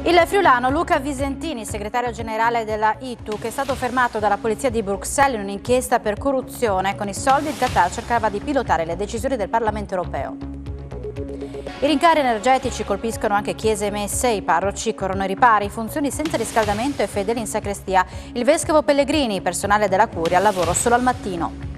Il friulano Luca Visentini, segretario generale della ITUC, è stato fermato dalla polizia di Bruxelles in un'inchiesta per corruzione. Con i soldi il Qatar cercava di pilotare le decisioni del Parlamento europeo. I rincari energetici colpiscono anche chiese e messe, i parroci corrono ai ripari, funzioni senza riscaldamento e fedeli in sacrestia. Il vescovo Pellegrini, personale della curia, al lavoro solo al mattino.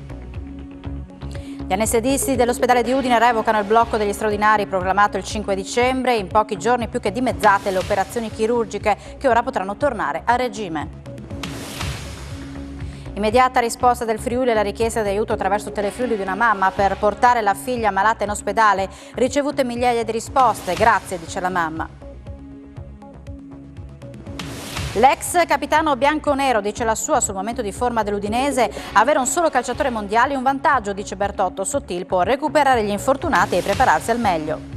Gli anestesisti dell'ospedale di Udine revocano il blocco degli straordinari proclamato il 5 dicembre. In pochi giorni più che dimezzate le operazioni chirurgiche che ora potranno tornare a regime. Immediata risposta del Friuli alla richiesta di aiuto attraverso Telefriuli di una mamma per portare la figlia malata in ospedale. Ricevute migliaia di risposte, grazie, dice la mamma. L'ex capitano bianconero dice la sua sul momento di forma dell'Udinese: avere un solo calciatore mondiale è un vantaggio, dice Bertotto. Sottil può recuperare gli infortunati e prepararsi al meglio.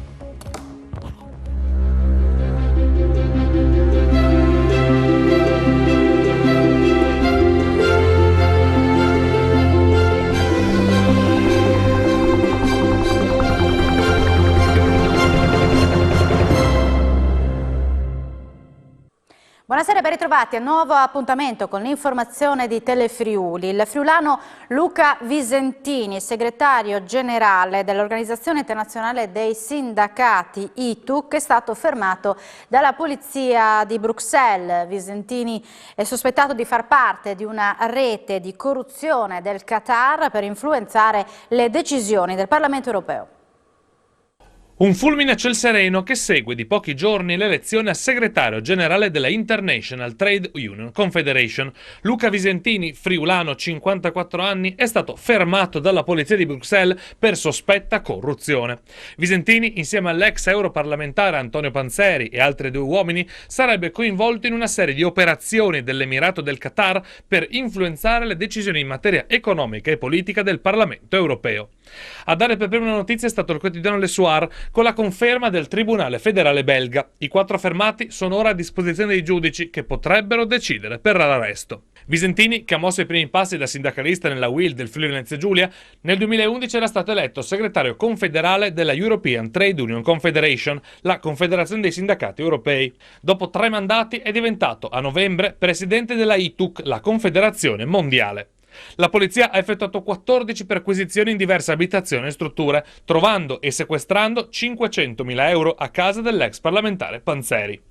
Buonasera e ben ritrovati a nuovo appuntamento con l'informazione di Telefriuli. Il friulano Luca Visentini, segretario generale dell'Organizzazione Internazionale dei Sindacati ITUC, è stato fermato dalla polizia di Bruxelles. Visentini è sospettato di far parte di una rete di corruzione del Qatar per influenzare le decisioni del Parlamento europeo. Un fulmine a ciel sereno che segue di pochi giorni l'elezione a segretario generale della International Trade Union Confederation. Luca Visentini, friulano, 54 anni, è stato fermato dalla polizia di Bruxelles per sospetta corruzione. Visentini, insieme all'ex europarlamentare Antonio Panzeri e altri 2 uomini, sarebbe coinvolto in una serie di operazioni dell'Emirato del Qatar per influenzare le decisioni in materia economica e politica del Parlamento europeo. A dare per prima la notizia è stato il quotidiano Le Soir, con la conferma del Tribunale federale belga. I 4 fermati sono ora a disposizione dei giudici che potrebbero decidere per l'arresto. Visentini, che ha mosso i primi passi da sindacalista nella UIL del Friuli Venezia Giulia, nel 2011 era stato eletto segretario confederale della European Trade Union Confederation, la confederazione dei sindacati europei. Dopo 3 mandati è diventato a novembre presidente della ITUC, la confederazione mondiale. La polizia ha effettuato 14 perquisizioni in diverse abitazioni e strutture, trovando e sequestrando 500.000 euro a casa dell'ex parlamentare Panzeri.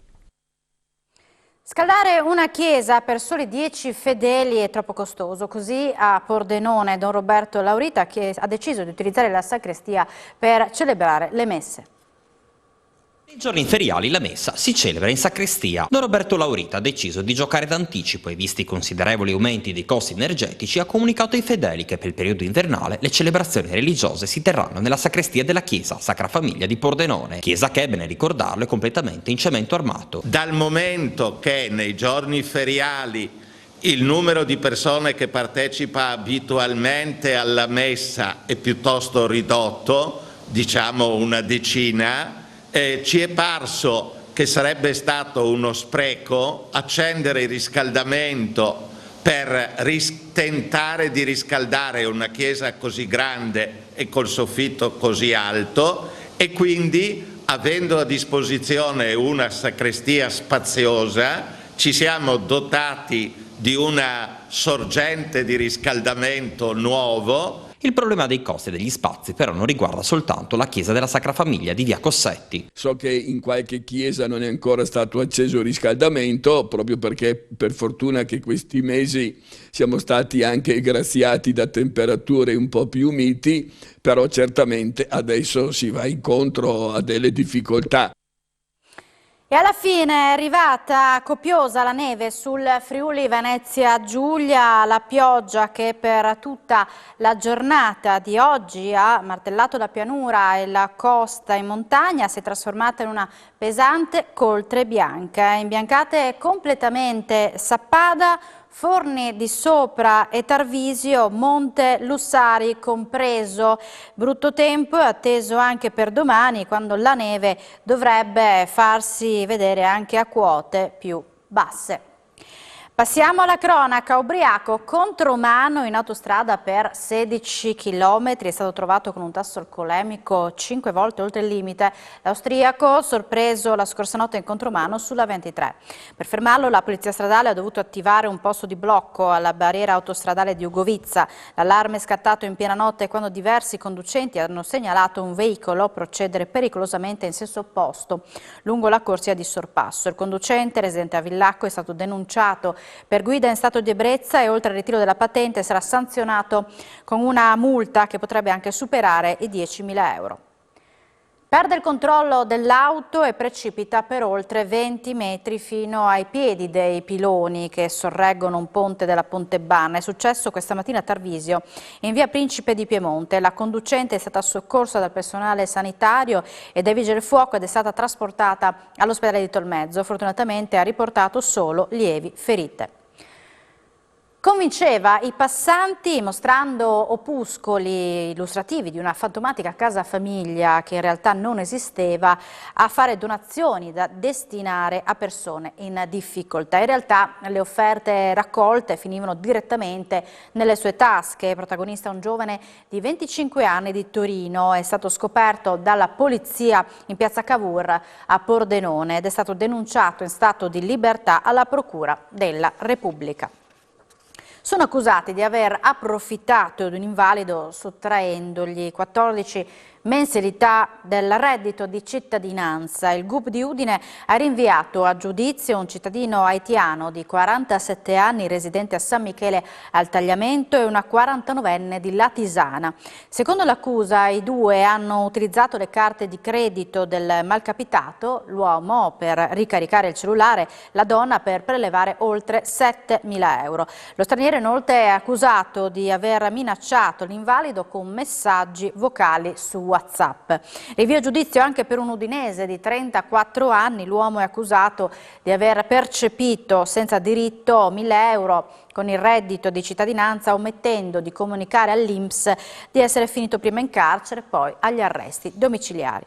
Scaldare una chiesa per soli 10 fedeli è troppo costoso, così a Pordenone Don Roberto Laurita, che ha deciso di utilizzare la sacrestia per celebrare le messe. Nei giorni feriali la messa si celebra in sacrestia. Don Roberto Laurita ha deciso di giocare d'anticipo e, visti i considerevoli aumenti dei costi energetici, ha comunicato ai fedeli che per il periodo invernale le celebrazioni religiose si terranno nella sacrestia della chiesa Sacra Famiglia di Pordenone, chiesa che, è bene ricordarlo, è completamente in cemento armato. Dal momento che nei giorni feriali il numero di persone che partecipa abitualmente alla messa è piuttosto ridotto, diciamo una decina, ci è parso che sarebbe stato uno spreco accendere il riscaldamento per tentare di riscaldare una chiesa così grande e col soffitto così alto, e quindi, avendo a disposizione una sacrestia spaziosa, ci siamo dotati di una sorgente di riscaldamento nuovo. Il problema dei costi degli spazi però non riguarda soltanto la chiesa della Sacra Famiglia di via Cossetti. So che in qualche chiesa non è ancora stato acceso il riscaldamento, proprio perché per fortuna che questi mesi siamo stati anche graziati da temperature un po' più miti, però certamente adesso si va incontro a delle difficoltà. E alla fine è arrivata copiosa la neve sul Friuli Venezia Giulia, la pioggia che per tutta la giornata di oggi ha martellato la pianura e la costa in montagna, si è trasformata in una pesante coltre bianca, imbiancate completamente Sappada, Forni di Sopra e Tarvisio, Monte Lussari compreso. Brutto tempo è atteso anche per domani, quando la neve dovrebbe farsi vedere anche a quote più basse. Passiamo alla cronaca. Ubriaco contromano in autostrada per 16 km, è stato trovato con un tasso alcolemico 5 volte oltre il limite. L'austriaco sorpreso la scorsa notte in contromano sulla 23. Per fermarlo la polizia stradale ha dovuto attivare un posto di blocco alla barriera autostradale di Ugovizza. L'allarme è scattato in piena notte quando diversi conducenti hanno segnalato un veicolo procedere pericolosamente in senso opposto lungo la corsia di sorpasso. Il conducente, residente a Villacco, è stato denunciato per guida in stato di ebbrezza e oltre al ritiro della patente sarà sanzionato con una multa che potrebbe anche superare i 10.000 euro. Perde il controllo dell'auto e precipita per oltre 20 metri fino ai piedi dei piloni che sorreggono un ponte della Pontebanna. È successo questa mattina a Tarvisio, in via Principe di Piemonte. La conducente è stata soccorsa dal personale sanitario e dai vigili del fuoco ed è stata trasportata all'ospedale di Tolmezzo. Fortunatamente ha riportato solo lievi ferite. Convinceva i passanti mostrando opuscoli illustrativi di una fantomatica casa famiglia che in realtà non esisteva a fare donazioni da destinare a persone in difficoltà. In realtà le offerte raccolte finivano direttamente nelle sue tasche. Protagonista un giovane di 25 anni di Torino, è stato scoperto dalla polizia in piazza Cavour a Pordenone ed è stato denunciato in stato di libertà alla Procura della Repubblica. Sono accusati di aver approfittato di un invalido sottraendogli 14 mensilità del reddito di cittadinanza. Il GUP di Udine ha rinviato a giudizio un cittadino haitiano di 47 anni residente a San Michele al Tagliamento e una 49enne di Latisana. Secondo l'accusa i due hanno utilizzato le carte di credito del malcapitato, l'uomo per ricaricare il cellulare, la donna per prelevare oltre 7.000 euro. Lo straniero inoltre è accusato di aver minacciato l'invalido con messaggi vocali su WhatsApp. Rinvio a giudizio anche per un udinese di 34 anni. L'uomo è accusato di aver percepito senza diritto 1.000 euro con il reddito di cittadinanza, omettendo di comunicare all'INPS di essere finito prima in carcere, poi agli arresti domiciliari.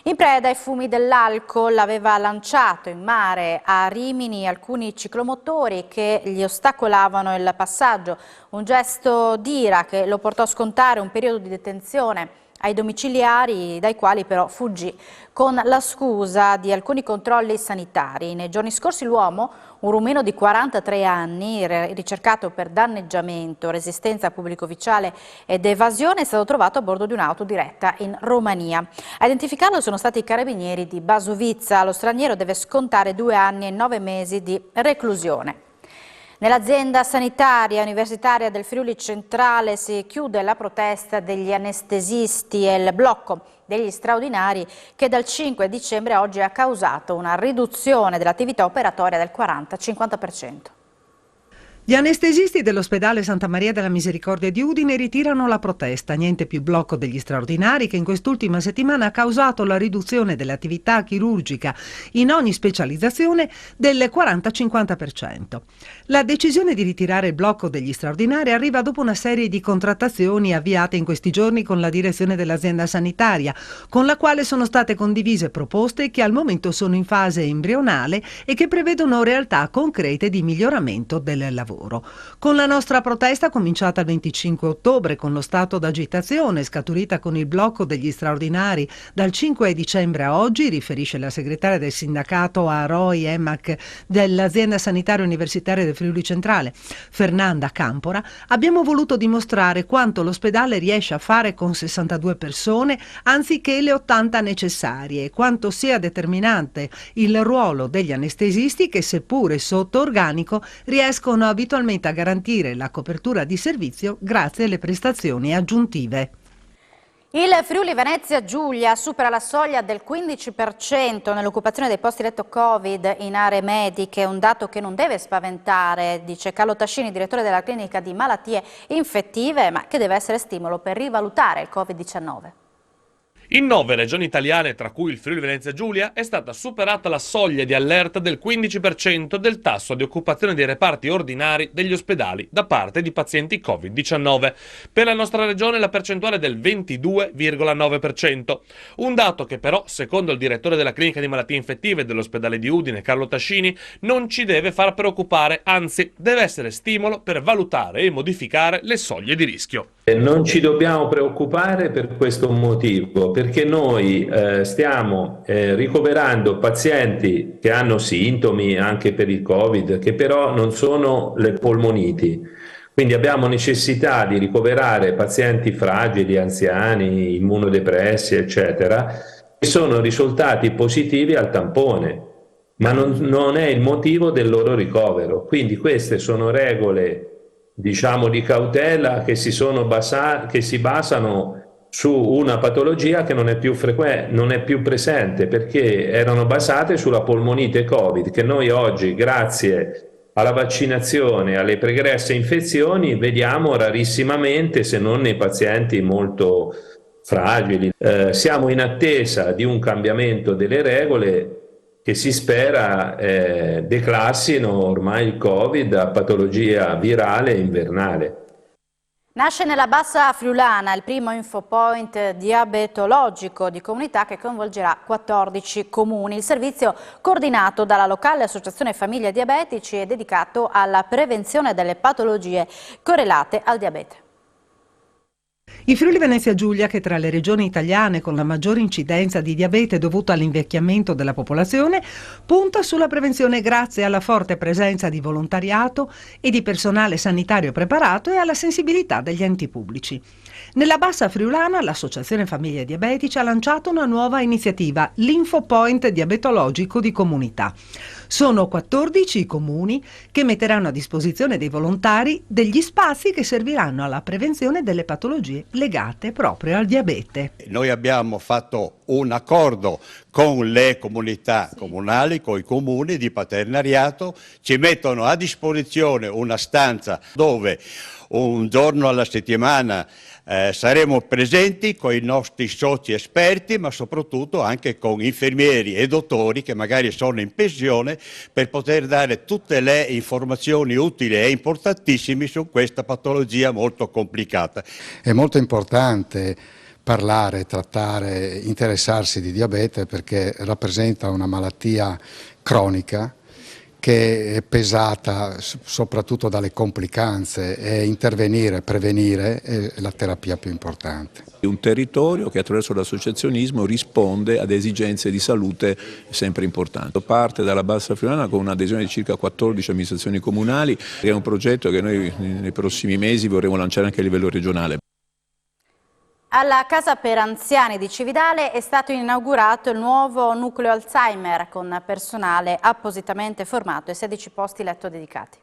In preda ai fumi dell'alcol aveva lanciato in mare a Rimini alcuni ciclomotori che gli ostacolavano il passaggio, un gesto d'ira che lo portò a scontare un periodo di detenzione ai domiciliari, dai quali però fuggì con la scusa di alcuni controlli sanitari. Nei giorni scorsi l'uomo, un rumeno di 43 anni, ricercato per danneggiamento, resistenza a pubblico ufficiale ed evasione, è stato trovato a bordo di un'auto diretta in Romania. A identificarlo sono stati i carabinieri di Basovizza. Lo straniero deve scontare 2 anni e 9 mesi di reclusione. Nell'azienda sanitaria universitaria del Friuli Centrale si chiude la protesta degli anestesisti e il blocco degli straordinari che dal 5 dicembre a oggi ha causato una riduzione dell'attività operatoria del 40-50%. Gli anestesisti dell'ospedale Santa Maria della Misericordia di Udine ritirano la protesta. Niente più blocco degli straordinari che in quest'ultima settimana ha causato la riduzione dell'attività chirurgica in ogni specializzazione del 40-50%. La decisione di ritirare il blocco degli straordinari arriva dopo una serie di contrattazioni avviate in questi giorni con la direzione dell'azienda sanitaria, con la quale sono state condivise proposte che al momento sono in fase embrionale e che prevedono realtà concrete di miglioramento del lavoro. Con la nostra protesta, cominciata il 25 ottobre con lo stato d'agitazione scaturita con il blocco degli straordinari dal 5 dicembre a oggi, riferisce la segretaria del sindacato AROI EMAC dell'azienda sanitaria universitaria del Friuli Centrale, Fernanda Campora, abbiamo voluto dimostrare quanto l'ospedale riesce a fare con 62 persone anziché le 80 necessarie e quanto sia determinante il ruolo degli anestesisti che, seppure sotto organico, riescono abitualmente a garantire la copertura di servizio grazie alle prestazioni aggiuntive. Il Friuli Venezia Giulia supera la soglia del 15% nell'occupazione dei posti letto Covid in aree mediche, un dato che non deve spaventare, dice Carlo Tascini, direttore della clinica di malattie infettive, ma che deve essere stimolo per rivalutare il Covid-19. In 9 regioni italiane, tra cui il Friuli Venezia Giulia, è stata superata la soglia di allerta del 15% del tasso di occupazione dei reparti ordinari degli ospedali da parte di pazienti Covid-19. Per la nostra regione la percentuale è del 22,9%. Un dato che però, secondo il direttore della clinica di malattie infettive dell'ospedale di Udine, Carlo Tascini, non ci deve far preoccupare, anzi deve essere stimolo per valutare e modificare le soglie di rischio. Non ci dobbiamo preoccupare per questo motivo, perché noi stiamo ricoverando pazienti che hanno sintomi anche per il Covid, che però non sono le polmoniti. Quindi abbiamo necessità di ricoverare pazienti fragili, anziani, immunodepressi, eccetera, che sono risultati positivi al tampone, ma non è il motivo del loro ricovero. Quindi queste sono regole, diciamo, di cautela che si basano su una patologia che non è più presente, perché erano basate sulla polmonite Covid, che noi oggi, grazie alla vaccinazione, alle pregresse infezioni, vediamo rarissimamente, se non nei pazienti molto fragili. Siamo in attesa di un cambiamento delle regole che si spera declassino ormai il Covid a patologia virale invernale. Nasce nella Bassa Friulana il primo infopoint diabetologico di comunità che coinvolgerà 14 comuni. Il servizio, coordinato dalla locale associazione Famiglia Diabetici, è dedicato alla prevenzione delle patologie correlate al diabete. Il Friuli Venezia Giulia, che tra le regioni italiane con la maggiore incidenza di diabete dovuta all'invecchiamento della popolazione, punta sulla prevenzione grazie alla forte presenza di volontariato e di personale sanitario preparato e alla sensibilità degli enti pubblici. Nella Bassa Friulana l'Associazione Famiglie Diabetici ha lanciato una nuova iniziativa, l'Infopoint diabetologico di comunità. Sono 14 i comuni che metteranno a disposizione dei volontari degli spazi che serviranno alla prevenzione delle patologie legate proprio al diabete. Noi abbiamo fatto un accordo con le comunità comunali, con i comuni di partenariato, ci mettono a disposizione una stanza dove un giorno alla settimana saremo presenti con i nostri soci esperti, ma soprattutto anche con infermieri e dottori che magari sono in pensione, per poter dare tutte le informazioni utili e importantissime su questa patologia molto complicata. È molto importante parlare, trattare, interessarsi di diabete perché rappresenta una malattia cronica che è pesata soprattutto dalle complicanze, e intervenire, prevenire è la terapia più importante. Un territorio che attraverso l'associazionismo risponde ad esigenze di salute sempre importanti. Parte dalla Bassa Friulana con un'adesione di circa 14 amministrazioni comunali, è un progetto che noi nei prossimi mesi vorremmo lanciare anche a livello regionale. Alla Casa per Anziani di Cividale è stato inaugurato il nuovo nucleo Alzheimer con personale appositamente formato e 16 posti letto dedicati.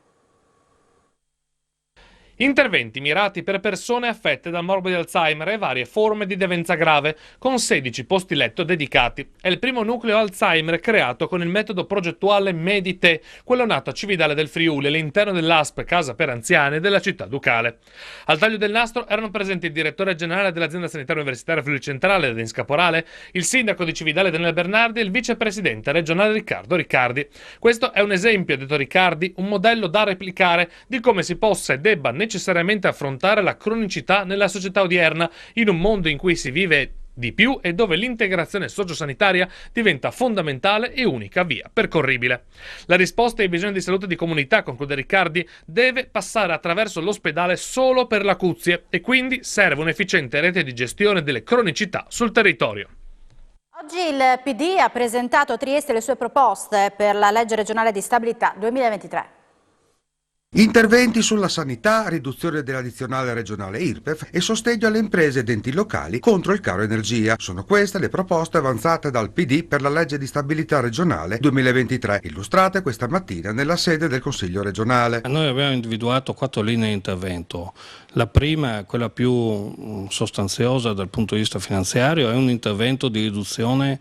Interventi mirati per persone affette da morbo di Alzheimer e varie forme di demenza grave, con 16 posti letto dedicati. È il primo nucleo Alzheimer creato con il metodo progettuale Medite, quello nato a Cividale del Friuli, all'interno dell'ASP Casa per Anziani della città ducale. Al taglio del nastro erano presenti il direttore generale dell'azienda sanitaria universitaria Friuli Centrale, Denis Caporale, il sindaco di Cividale Daniele Bernardi e il vicepresidente regionale Riccardo Riccardi. Questo è un esempio, ha detto Riccardi, un modello da replicare di come si possa e debba necessariamente affrontare la cronicità nella società odierna, in un mondo in cui si vive di più e dove l'integrazione sociosanitaria diventa fondamentale e unica via percorribile. La risposta ai bisogni di salute di comunità, conclude Riccardi, deve passare attraverso l'ospedale solo per l'acuzie e quindi serve un'efficiente rete di gestione delle cronicità sul territorio. Oggi il PD ha presentato a Trieste le sue proposte per la legge regionale di stabilità 2023. Interventi sulla sanità, riduzione dell'addizionale regionale IRPEF e sostegno alle imprese ed enti locali contro il caro energia. Sono queste le proposte avanzate dal PD per la legge di stabilità regionale 2023, illustrate questa mattina nella sede del Consiglio regionale. Noi abbiamo individuato 4 linee di intervento. La prima, quella più sostanziosa dal punto di vista finanziario, è un intervento di riduzione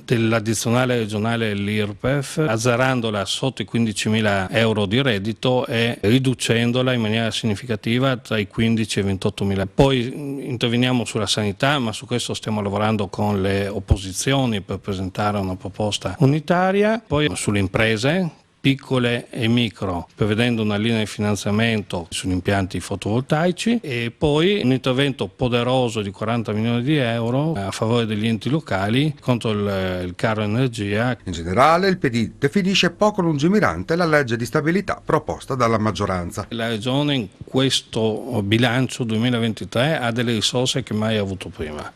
dell'addizionale regionale l'IRPEF, azzerandola sotto i 15.000 euro di reddito e riducendola in maniera significativa tra i 15 e i 28.000. Poi interveniamo sulla sanità, ma su questo stiamo lavorando con le opposizioni per presentare una proposta unitaria. Poi sulle imprese piccole e micro, prevedendo una linea di finanziamento sugli impianti fotovoltaici, e poi un intervento poderoso di 40 milioni di euro a favore degli enti locali contro il caro energia. In generale il PD definisce poco lungimirante la legge di stabilità proposta dalla maggioranza. La Regione in questo bilancio 2023 ha delle risorse che mai ha avuto prima.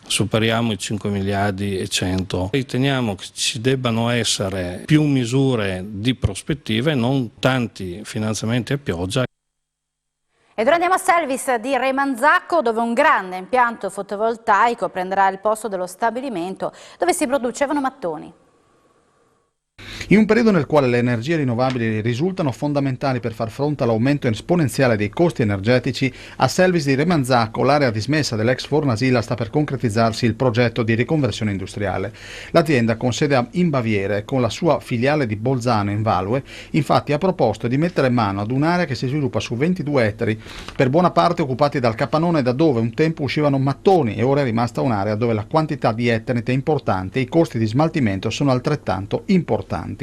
Superiamo i 5 miliardi e 100. Riteniamo che ci debbano essere più misure di prospettiva e non tanti finanziamenti a pioggia. Ed ora andiamo a Selvis di Remanzacco, dove un grande impianto fotovoltaico prenderà il posto dello stabilimento dove si producevano mattoni. In un periodo nel quale le energie rinnovabili risultano fondamentali per far fronte all'aumento esponenziale dei costi energetici, a Selvis di Remanzacco, l'area dismessa dell'ex Fornasilla, sta per concretizzarsi il progetto di riconversione industriale. L'azienda, con sede in Baviera e con la sua filiale di Bolzano in Value, infatti ha proposto di mettere mano ad un'area che si sviluppa su 22 ettari, per buona parte occupati dal capannone da dove un tempo uscivano mattoni, e ora è rimasta un'area dove la quantità di eternite è importante e i costi di smaltimento sono altrettanto importanti.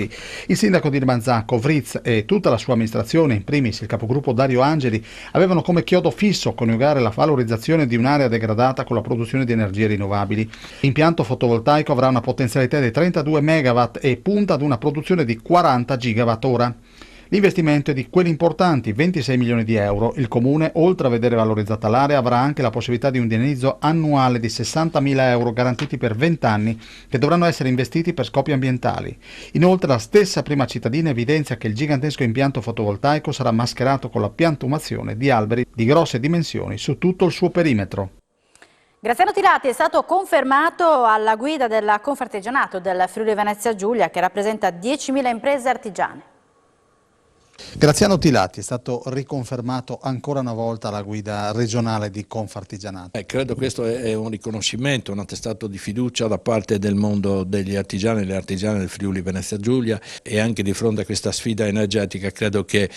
Il sindaco di Remanzacco, Vritz, e tutta la sua amministrazione, in primis il capogruppo Dario Angeli, avevano come chiodo fisso coniugare la valorizzazione di un'area degradata con la produzione di energie rinnovabili. L'impianto fotovoltaico avrà una potenzialità di 32 megawatt e punta ad una produzione di 40 gigawatt ora. L'investimento è di quelli importanti, 26 milioni di euro. Il Comune, oltre a vedere valorizzata l'area, avrà anche la possibilità di un indennizzo annuale di 60.000 euro garantiti per 20 anni, che dovranno essere investiti per scopi ambientali. Inoltre la stessa prima cittadina evidenzia che il gigantesco impianto fotovoltaico sarà mascherato con la piantumazione di alberi di grosse dimensioni su tutto il suo perimetro. Graziano Tilati è stato confermato alla guida del Confartigianato del Friuli Venezia Giulia, che rappresenta 10.000 imprese artigiane. Graziano Tilati è stato riconfermato ancora una volta alla guida regionale di Confartigianato. Credo questo è un riconoscimento, un attestato di fiducia da parte del mondo degli artigiani e delle artigiane del Friuli Venezia Giulia, e anche di fronte a questa sfida energetica credo che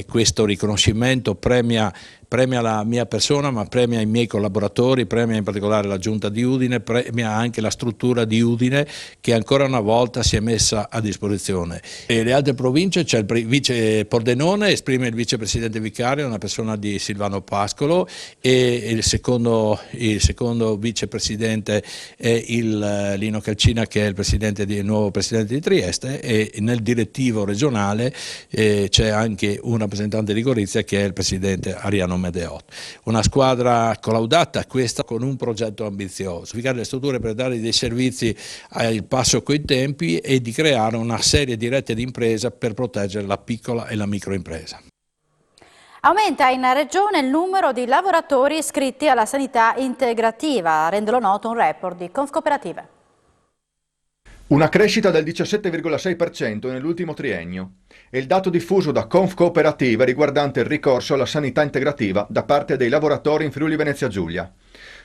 questo riconoscimento premia la mia persona, ma premia i miei collaboratori, premia in particolare la Giunta di Udine, premia anche la struttura di Udine, che ancora una volta si è messa a disposizione. E le altre province c'è il vice Pordenone, esprime il vicepresidente vicario, una persona di Silvano Pascolo, e il secondo vicepresidente è Lino Calcina, che è il nuovo presidente di Trieste, e nel direttivo regionale c'è anche un rappresentante di Gorizia, che è il presidente Ariano Medeot. Una squadra collaudata, questa, con un progetto ambizioso, le strutture per dare dei servizi al passo coi tempi e di creare una serie di rete di impresa per proteggere la piccola e la microimpresa. Aumenta in regione il numero di lavoratori iscritti alla sanità integrativa, a renderlo noto un report di Confcooperative. Una crescita del 17,6% nell'ultimo triennio. È il dato diffuso da Confcooperative riguardante il ricorso alla sanità integrativa da parte dei lavoratori in Friuli Venezia Giulia.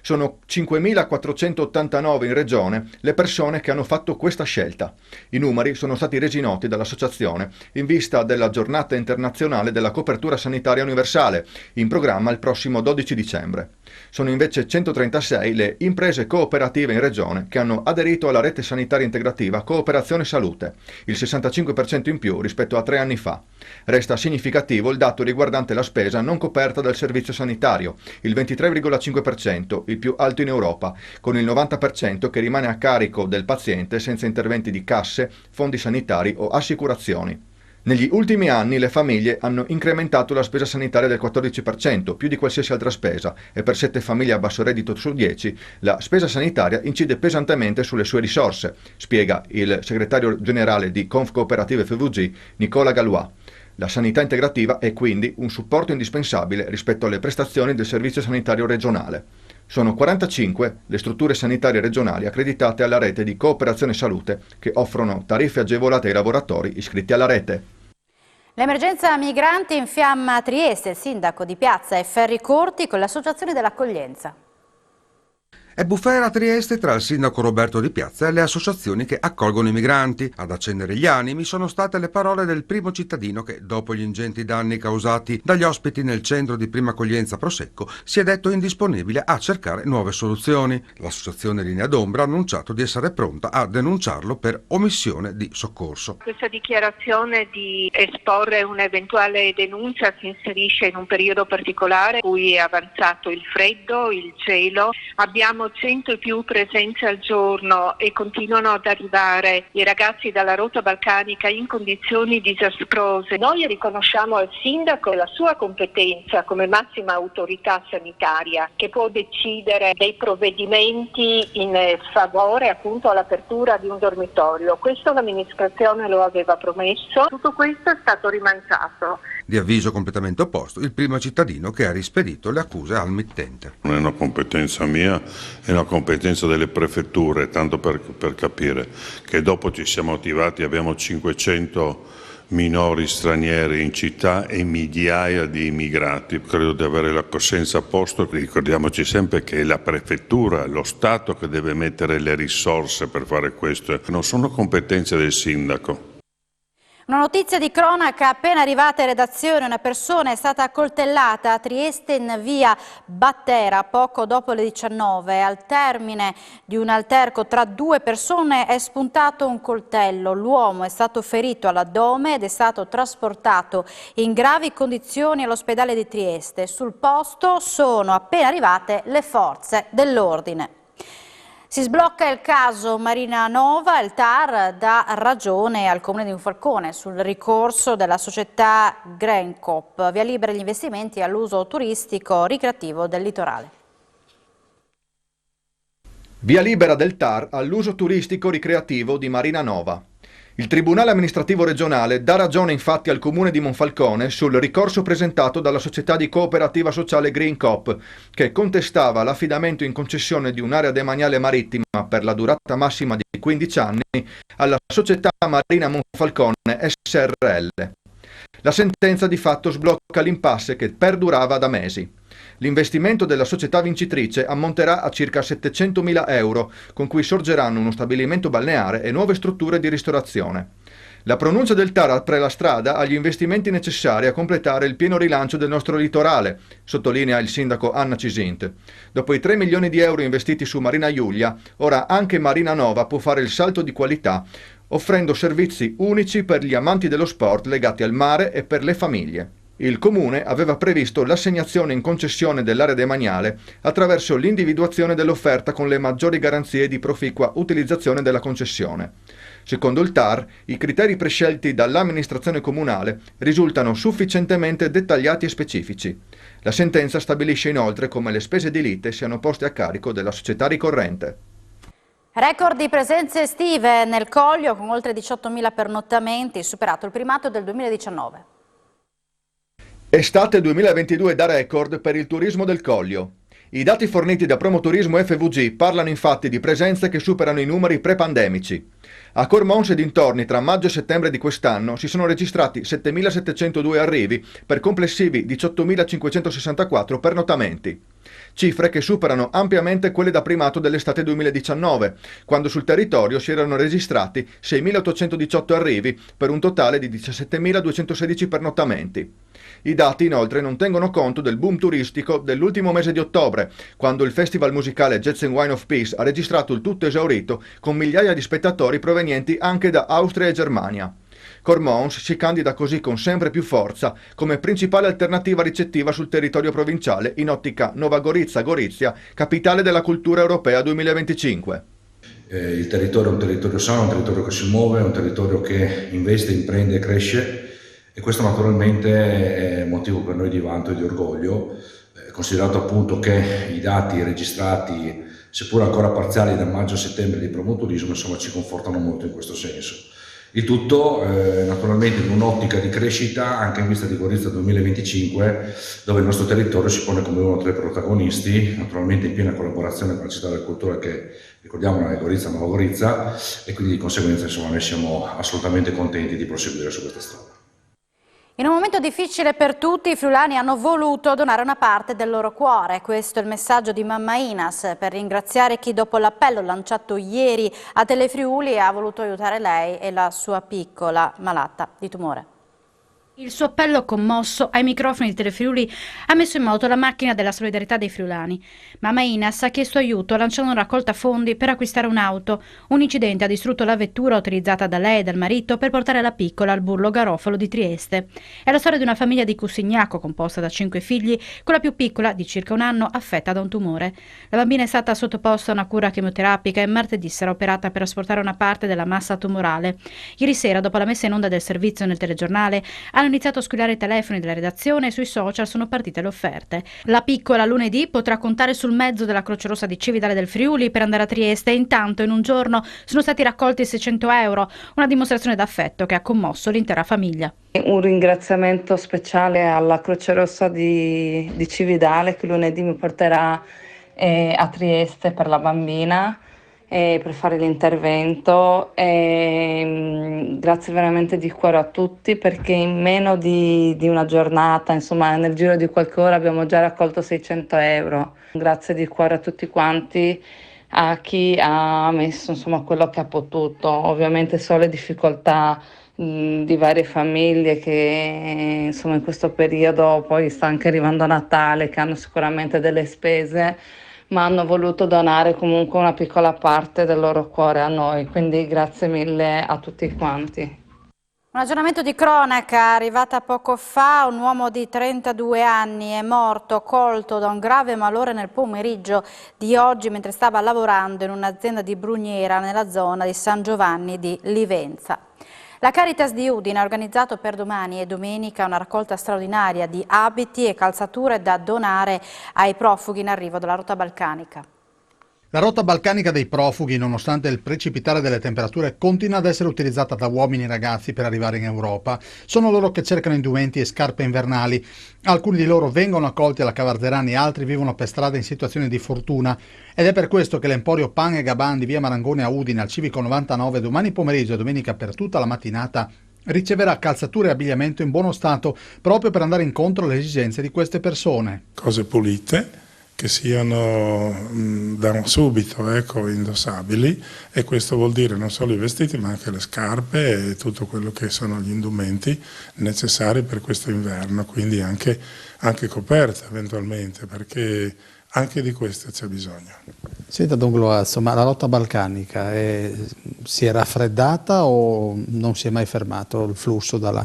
Sono 5.489 in regione le persone che hanno fatto questa scelta. I numeri sono stati resi noti dall'associazione in vista della giornata internazionale della copertura sanitaria universale, in programma il prossimo 12 dicembre. Sono invece 136 le imprese cooperative in regione che hanno aderito alla rete sanitaria integrativa Cooperazione Salute, il 65% in più rispetto a 3 anni fa. Resta significativo il dato riguardante la spesa non coperta dal servizio sanitario, il 23,5%, il più alto in Europa, con il 90% che rimane a carico del paziente senza interventi di casse, fondi sanitari o assicurazioni. Negli ultimi anni le famiglie hanno incrementato la spesa sanitaria del 14%, più di qualsiasi altra spesa, e per 7 famiglie a basso reddito su 10 la spesa sanitaria incide pesantemente sulle sue risorse, spiega il segretario generale di Confcooperative FVG, Nicola Gallois. La sanità integrativa è quindi un supporto indispensabile rispetto alle prestazioni del servizio sanitario regionale. Sono 45 le strutture sanitarie regionali accreditate alla rete di Cooperazione Salute che offrono tariffe agevolate ai lavoratori iscritti alla rete. L'emergenza migranti infiamma Trieste, il sindaco di Piazza e Ferri Corti con l'associazione dell'accoglienza. È bufera a Trieste tra il sindaco Roberto Di Piazza e le associazioni che accolgono i migranti. Ad accendere gli animi sono state le parole del primo cittadino che, dopo gli ingenti danni causati dagli ospiti nel centro di prima accoglienza Prosecco, si è detto indisponibile a cercare nuove soluzioni. L'associazione Linea d'Ombra ha annunciato di essere pronta a denunciarlo per omissione di soccorso. Questa dichiarazione di esporre un'eventuale denuncia si inserisce in un periodo particolare in cui è avanzato il freddo, il gelo. Abbiamo 100 e più presenze al giorno e continuano ad arrivare i ragazzi dalla rotta balcanica in condizioni disastrose. Noi riconosciamo al sindaco la sua competenza come massima autorità sanitaria che può decidere dei provvedimenti in favore appunto all'apertura di un dormitorio. Questo l'amministrazione lo aveva promesso, tutto questo è stato rimangiato. Di avviso completamente opposto il primo cittadino che ha rispedito le accuse al mittente. Non è una competenza mia, è una competenza delle prefetture, tanto per capire che dopo ci siamo attivati, abbiamo 500 minori stranieri in città e migliaia di immigrati. Credo di avere la coscienza a posto. Ricordiamoci sempre che è la prefettura, lo Stato che deve mettere le risorse per fare questo, non sono competenze del sindaco. Una notizia di cronaca appena arrivata in redazione: una persona è stata accoltellata a Trieste in via Battera poco dopo le 19. Al termine di un alterco tra due persone è spuntato un coltello. L'uomo è stato ferito all'addome ed è stato trasportato in gravi condizioni all'ospedale di Trieste. Sul posto sono appena arrivate le forze dell'ordine. Si sblocca il caso Marina Nova, il TAR dà ragione al Comune di Monfalcone sul ricorso della società Greencoop, via libera agli investimenti all'uso turistico ricreativo del litorale. Via libera del TAR all'uso turistico ricreativo di Marina Nova. Il Tribunale amministrativo regionale dà ragione infatti al Comune di Monfalcone sul ricorso presentato dalla società di cooperativa sociale Greencoop, che contestava l'affidamento in concessione di un'area demaniale marittima per la durata massima di 15 anni alla società Marina Monfalcone SRL. La sentenza di fatto sblocca l'impasse che perdurava da mesi. L'investimento della società vincitrice ammonterà a circa 700.000 euro, con cui sorgeranno uno stabilimento balneare e nuove strutture di ristorazione. La pronuncia del TAR apre la strada agli investimenti necessari a completare il pieno rilancio del nostro litorale, sottolinea il sindaco Anna Cisint. Dopo i 3 milioni di euro investiti su Marina Giulia, ora anche Marina Nova può fare il salto di qualità, offrendo servizi unici per gli amanti dello sport legati al mare e per le famiglie. Il Comune aveva previsto l'assegnazione in concessione dell'area demaniale attraverso l'individuazione dell'offerta con le maggiori garanzie di proficua utilizzazione della concessione. Secondo il TAR, i criteri prescelti dall'amministrazione comunale risultano sufficientemente dettagliati e specifici. La sentenza stabilisce inoltre come le spese edilite siano poste a carico della società ricorrente. Record di presenze estive nel Coglio con oltre 18.000 pernottamenti, superato il primato del 2019. Estate 2022 da record per il turismo del Coglio. I dati forniti da Promoturismo FVG parlano infatti di presenze che superano i numeri pre-pandemici. A Cormons e dintorni tra maggio e settembre di quest'anno si sono registrati 7.702 arrivi per complessivi 18.564 pernottamenti. Cifre che superano ampiamente quelle da primato dell'estate 2019, quando sul territorio si erano registrati 6.818 arrivi per un totale di 17.216 pernottamenti. I dati inoltre non tengono conto del boom turistico dell'ultimo mese di ottobre, quando il festival musicale Jazz and Wine of Peace ha registrato il tutto esaurito con migliaia di spettatori provenienti anche da Austria e Germania. Cormons si candida così con sempre più forza come principale alternativa ricettiva sul territorio provinciale in ottica Nova Gorizia, capitale della cultura europea 2025. Il territorio è un territorio sano, un territorio che si muove, un territorio che investe, imprende e cresce, e questo naturalmente è motivo per noi di vanto e di orgoglio, considerato appunto che i dati registrati, seppur ancora parziali da maggio a settembre di Promoturismo, insomma ci confortano molto in questo senso. Il tutto naturalmente in un'ottica di crescita anche in vista di Gorizia 2025, dove il nostro territorio si pone come uno tra i protagonisti, naturalmente in piena collaborazione con la città della cultura che, ricordiamo, è Gorizia, Nova Gorizia, e quindi di conseguenza insomma noi siamo assolutamente contenti di proseguire su questa strada. In un momento difficile per tutti, i friulani hanno voluto donare una parte del loro cuore. Questo è il messaggio di Mamma Inas per ringraziare chi dopo l'appello lanciato ieri a Telefriuli ha voluto aiutare lei e la sua piccola malata di tumore. Il suo appello commosso ai microfoni di Telefriuli ha messo in moto la macchina della solidarietà dei friulani. Mamma Inas ha chiesto aiuto lanciando una raccolta fondi per acquistare un'auto. Un incidente ha distrutto la vettura utilizzata da lei e dal marito per portare la piccola al Burlo Garofalo di Trieste. È la storia di una famiglia di Cussignaco composta da 5 figli, con la più piccola, di circa 1 anno, affetta da un tumore. La bambina è stata sottoposta a una cura chemioterapica e martedì sarà operata per asportare una parte della massa tumorale. Ieri sera, dopo la messa in onda del servizio nel telegiornale, hanno iniziato a squillare i telefoni della redazione e sui social sono partite le offerte. La piccola lunedì potrà contare sul mezzo della Croce Rossa di Cividale del Friuli per andare a Trieste e intanto in un giorno sono stati raccolti 600 euro, una dimostrazione d'affetto che ha commosso l'intera famiglia. Un ringraziamento speciale alla Croce Rossa di Cividale che lunedì mi porterà a Trieste per la bambina. Per fare l'intervento. Grazie veramente di cuore a tutti perché in meno di una giornata, insomma nel giro di qualche ora abbiamo già raccolto 600 euro. Grazie di cuore a tutti quanti, a chi ha messo insomma quello che ha potuto. Ovviamente so le difficoltà di varie famiglie che insomma in questo periodo poi sta anche arrivando Natale, che hanno sicuramente delle spese, ma hanno voluto donare comunque una piccola parte del loro cuore a noi, quindi grazie mille a tutti quanti. Un aggiornamento di cronaca arrivata poco fa, un uomo di 32 anni è morto colto da un grave malore nel pomeriggio di oggi mentre stava lavorando in un'azienda di Brugnera nella zona di San Giovanni di Livenza. La Caritas di Udine ha organizzato per domani e domenica una raccolta straordinaria di abiti e calzature da donare ai profughi in arrivo dalla rotta balcanica. La rotta balcanica dei profughi, nonostante il precipitare delle temperature, continua ad essere utilizzata da uomini e ragazzi per arrivare in Europa. Sono loro che cercano indumenti e scarpe invernali. Alcuni di loro vengono accolti alla Cavarzerani, altri vivono per strada in situazioni di fortuna. Ed è per questo che l'Emporio Pan e Gaban di via Marangoni a Udine, al Civico 99, domani pomeriggio e domenica per tutta la mattinata, riceverà calzature e abbigliamento in buono stato, proprio per andare incontro alle esigenze di queste persone. Cose pulite, che siano da subito indossabili, e questo vuol dire non solo i vestiti ma anche le scarpe e tutto quello che sono gli indumenti necessari per questo inverno, quindi anche coperte eventualmente, perché anche di questo c'è bisogno. Senta Don Gloazzo, ma la rotta balcanica si è raffreddata o non si è mai fermato il flusso da là?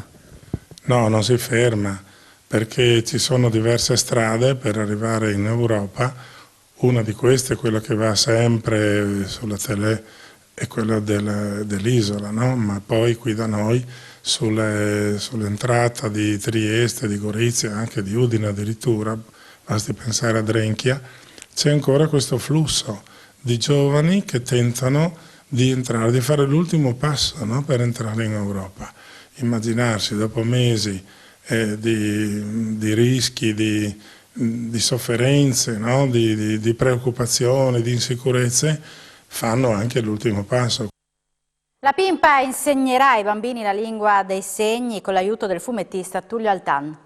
No, non si ferma, perché ci sono diverse strade per arrivare in Europa. Una di queste è quella che va sempre sulla Telè, è quella dell'isola, no? Ma poi qui da noi sull'entrata di Trieste, di Gorizia, anche di Udine addirittura, basti pensare a Drenchia, c'è ancora questo flusso di giovani che tentano di entrare, di fare l'ultimo passo, no? Per entrare in Europa. Immaginarsi dopo mesi di rischi, di sofferenze, no? di preoccupazioni, di insicurezze, fanno anche l'ultimo passo. La Pimpa insegnerà ai bambini la lingua dei segni con l'aiuto del fumettista Tullio Altan.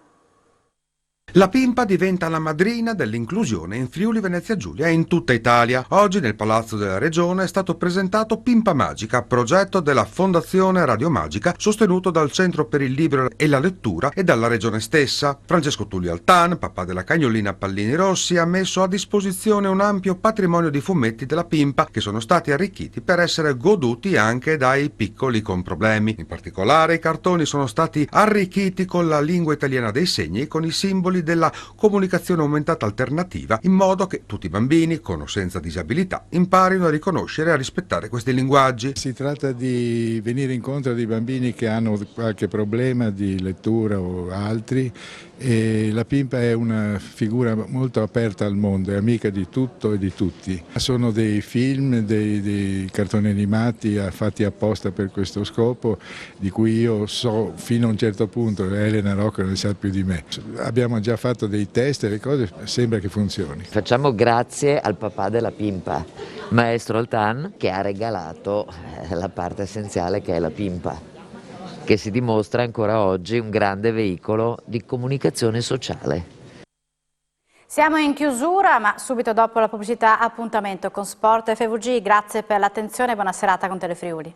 La Pimpa diventa la madrina dell'inclusione in Friuli Venezia Giulia e in tutta Italia. Oggi nel Palazzo della Regione è stato presentato Pimpa Magica, progetto della Fondazione Radio Magica, sostenuto dal Centro per il Libro e la Lettura e dalla Regione stessa. Francesco Tullio Altan, papà della cagnolina Pallini Rossi, ha messo a disposizione un ampio patrimonio di fumetti della Pimpa che sono stati arricchiti per essere goduti anche dai piccoli con problemi. In particolare i cartoni sono stati arricchiti con la lingua italiana dei segni e con i simboli della comunicazione aumentata alternativa, in modo che tutti i bambini con o senza disabilità imparino a riconoscere e a rispettare questi linguaggi. Si tratta di venire incontro a dei bambini che hanno qualche problema di lettura o altri, e la Pimpa è una figura molto aperta al mondo, è amica di tutto e di tutti. Sono dei film, dei cartoni animati fatti apposta per questo scopo, di cui io so fino a un certo punto, Elena Rocca ne sa più di me. Abbiamo già fatto dei test e le cose, sembra che funzioni. Facciamo grazie al papà della Pimpa, maestro Altan, che ha regalato la parte essenziale che è la Pimpa. che si dimostra ancora oggi un grande veicolo di comunicazione sociale. Siamo in chiusura, ma subito dopo la pubblicità appuntamento con Sport FVG. Grazie per l'attenzione e buona serata con Telefriuli.